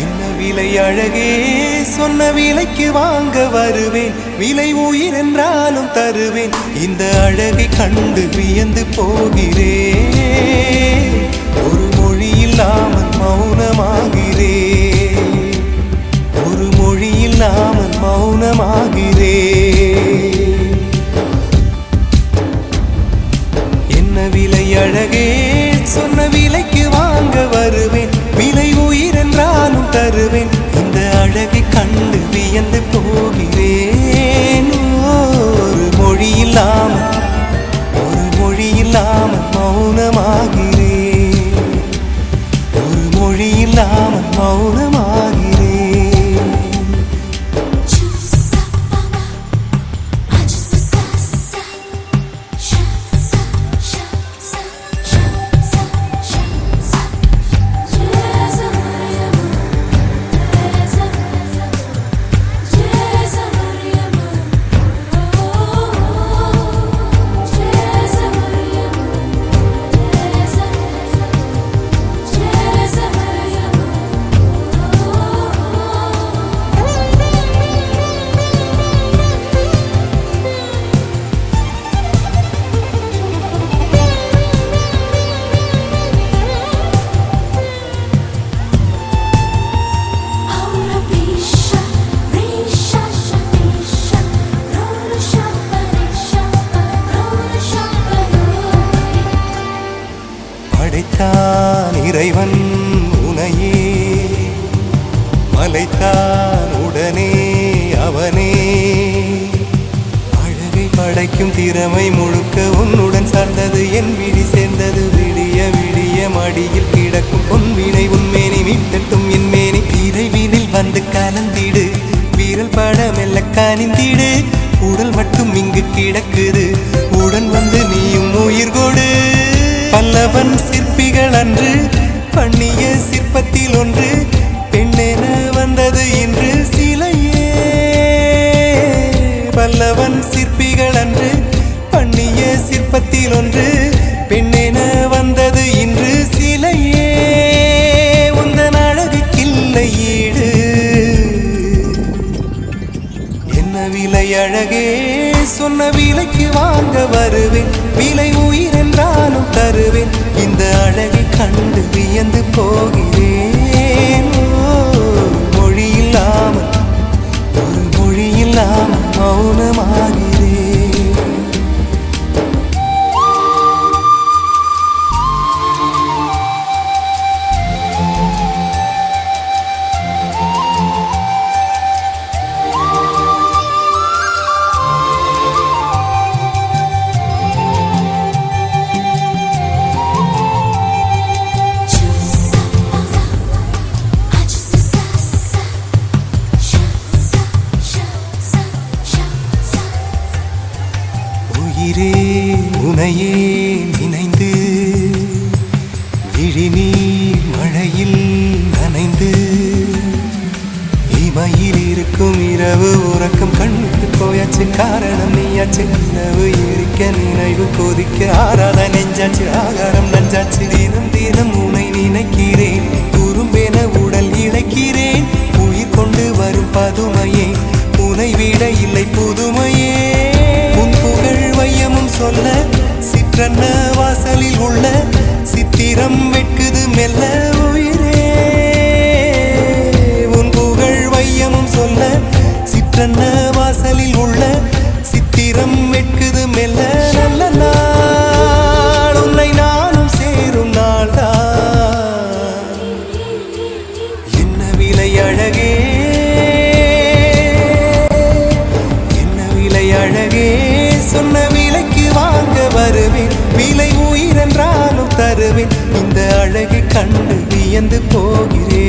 என்ன விலை அழகே, சொன்ன விலைக்கு வாங்க வருவேன். விலை உயிர் என்றாலும் தருவேன். இந்த அழகை கண்டு வியந்து போகிறேன். ஒரு மொழி இல்லாமல் மௌனமாகிறேன். ஒரு மொழி இல்லாமல் மௌனமாகிறேன். என்ன விலை அழகே, சொன்ன விலைக்கு வாங்க வருவேன். விலை உயிர் என்றாலும் தருவேன். இந்த அழகை கண்டு வியந்து போகிறேன். ஒரு மொழி இல்லாமல் மௌனமாகிறேன். ஒரு மொழி இல்லாமல் மௌனமாகிறேன். படைத்தான் இறைவன் உனையே, மலைத்தான் உடனே அவனே. அழகை படைக்கும் திறமை முழுக்க உன்னுடன் சார்ந்தது. என் விழி சேர்ந்தது. விடிய விடிய மடியில் கிடக்கும் பொன்வினை உன்மேனி மீட்டட்டும் என் மேனி. விரைவினில் வந்து கலந்திடு, வீரல் பட மெல்ல கனிந்திடு. உடல் மட்டும் இங்கு கிடக்குது, உடன் வந்து நீயும் உயிர் கொடு. பல்லவன் சிற்பிகள் அன்று பண்ணிய சிற்பத்தில் ஒன்று பெண்ணென வந்தது இன்று சிலையே. பல்லவன் சிற்பிகள் அன்று பண்ணிய சிற்பத்தில் ஒன்று பெண்ணென வந்தது இன்று சிலையே. உந்தன் அழகுக்கில்லை ஈடு. என்ன விலை அழகே, சொன்ன விலைக்கு வாங்க வருவேன். விலை உயிர் என்றாலும் தருவேன். இந்த அழகை கண்டு வியந்து போகிறேன். மொழி இல்லாமல் மௌனமாகிறேன். உனையே நினைந்து விழிநீர் மழையில் நனைந்து இமையில் இருக்கும் இரவு உறக்கம் கண்ணுக்கு போயாச்சு. காரணம் நீயாச்சு. நிலவு எரிக்க நினைவு கொதிக்க ஆறாத நெஞ்சாச்சு. ஆகாரம் நஞ்சாச்சு. தினம் தினம் உனை நினைக்கிறேன். குறும்பென உடல் இழைக்கிறேன். உயிர் கொண்டு வரும் பதுமையே, உனை விட இல்லை புதுமையே. உன் புகழ் வையமும் சொல்ல சிற்றன்ன வாசலில் உள்ள சித்திரம் வெட்குது மெல்ல உயிரே. உன் புகழ் வையமும் சொல்ல சிற்றன்ன வாசலில் உள்ள சித்திரம் வெட்குது மெல்ல. நல்ல நாள் உன்னை நானும் சேரும் நாள்தான். என்ன விலை அழகே, என்ன விலை அழகே, சொன்ன விலைக்கு வாங்க வருவேன். விலை உயிர் என்றாலும் தருவேன். இந்த அழகை கண்டு வியந்து போகிறேன்.